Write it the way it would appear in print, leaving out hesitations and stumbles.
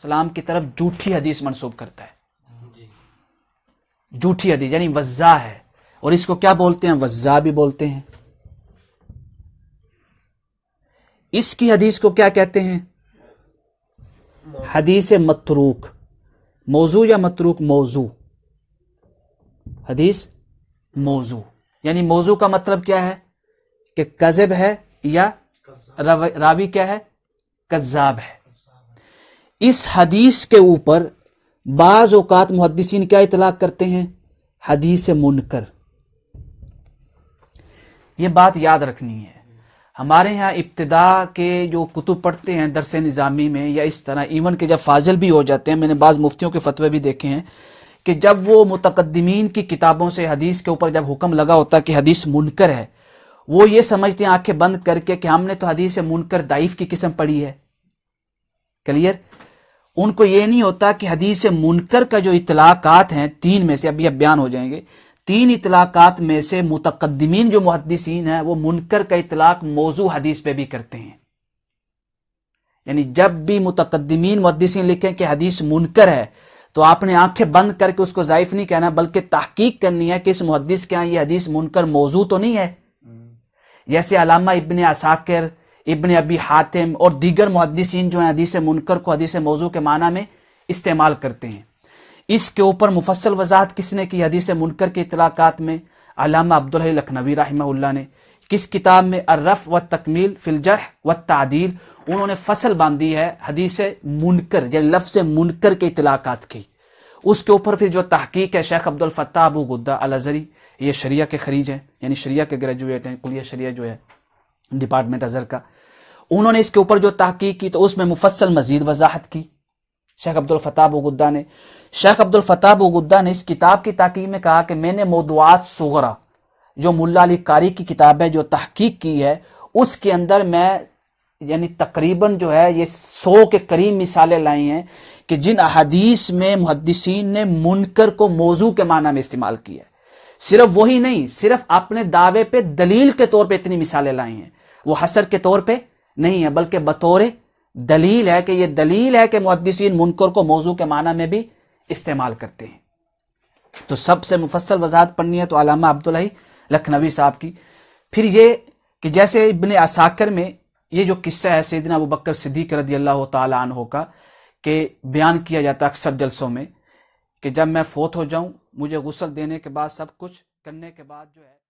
السلام کی طرف جھوٹی حدیث منسوب کرتا ہے، جھوٹی حدیث یعنی وضاح ہے، اور اس کو کیا بولتے ہیں؟ وضاح بھی بولتے ہیں۔ اس کی حدیث کو کیا کہتے ہیں؟ حدیث متروک، موضوع یا متروک؟ موضوع، حدیث موضوع، یعنی موضوع کا مطلب کیا ہے کہ کذب ہے یا راوی کیا ہے؟ کذاب ہے۔ اس حدیث کے اوپر بعض اوقات محدثین کیا اطلاق کرتے ہیں؟ حدیث منکر۔ یہ بات یاد رکھنی ہے، ہمارے ہاں ابتدا کے جو کتب پڑھتے ہیں درس نظامی میں یا اس طرح، ایون کہ جب فاضل بھی ہو جاتے ہیں، میں نے بعض مفتیوں کے فتوے بھی دیکھے ہیں کہ جب وہ متقدمین کی کتابوں سے حدیث کے اوپر جب حکم لگا ہوتا ہے کہ حدیث منکر ہے، وہ یہ سمجھتے ہیں آنکھیں بند کر کے کہ ہم نے تو حدیث منکر ضعیف کی قسم پڑھی ہے۔ کلیئر؟ ان کو یہ نہیں ہوتا کہ حدیث منکر کا جو اطلاقات ہیں، تین میں سے ابھی اب بیان ہو جائیں گے، تین اطلاقات میں سے متقدمین جو محدثین ہیں وہ منکر کا اطلاق موضوع حدیث پہ بھی کرتے ہیں۔ یعنی جب بھی متقدمین محدثین لکھیں کہ حدیث منکر ہے تو آپ نے آنکھیں بند کر کے اس کو ضعیف نہیں کہنا، بلکہ تحقیق کرنی ہے کہ اس محدث کے ہاں یہ حدیث منکر موضوع تو نہیں ہے۔ جیسے علامہ ابن عساکر، ابن ابی حاتم اور دیگر محدثین جو ہیں حدیث منکر کو حدیث موضوع کے معنی میں استعمال کرتے ہیں۔ اس کے اوپر مفصل وضاحت کس نے کی حدیث منکر کے اطلاقات میں؟ علامہ عبدالحی لکھنوی رحمہ اللہ نے کس کتاب میں؟ الرفع والتکمیل فی الجرح والتعدیل، انہوں نے فصل باندھی ہے حدیث منکر یعنی لفظ منکر کے اطلاقات کی۔ اس کے اوپر پھر جو تحقیق ہے شیخ عبدالفتاح ابو غدہ الازہری، یہ شریعہ کے خریج ہیں، یعنی شریعہ کے گریجویٹ ہیں، کلیہ شریعہ جو ہے ڈپارٹمنٹ ازہر کا، انہوں نے اس کے اوپر جو تحقیق کی تو اس میں مفصل مزید وضاحت کی شیخ عبدالفتاح ابو غدہ نے۔ شیخ عبدالفتاح ابو غدہ نے اس کتاب کی تحقیق میں کہا کہ میں نے موضوعات صغرا جو ملا علی قاری کی کتاب ہے جو تحقیق کی ہے، اس کے اندر میں یعنی تقریباً جو ہے یہ 100 کے قریب مثالیں لائی ہیں کہ جن احادیث میں محدثین نے منکر کو موضوع کے معنی میں استعمال کیا ہے۔ صرف وہی نہیں، صرف اپنے دعوے پہ دلیل کے طور پہ اتنی مثالیں لائی ہیں، وہ حسر کے طور پہ نہیں ہے بلکہ بطور دلیل ہے کہ یہ دلیل ہے کہ محدثین منکر کو موضوع کے معنی میں بھی استعمال کرتے ہیں۔ تو سب سے مفصل وضاحت پڑھنی ہے تو علامہ عبدالحی لکھنوی صاحب کی۔ پھر یہ کہ جیسے ابن عساکر میں یہ جو قصہ ہے سیدنا ابوبکر صدیق رضی اللہ تعالی عنہ کا کہ بیان کیا جاتا ہے اکثر جلسوں میں کہ جب میں فوت ہو جاؤں مجھے غسل دینے کے بعد سب کچھ کرنے کے بعد جو ہے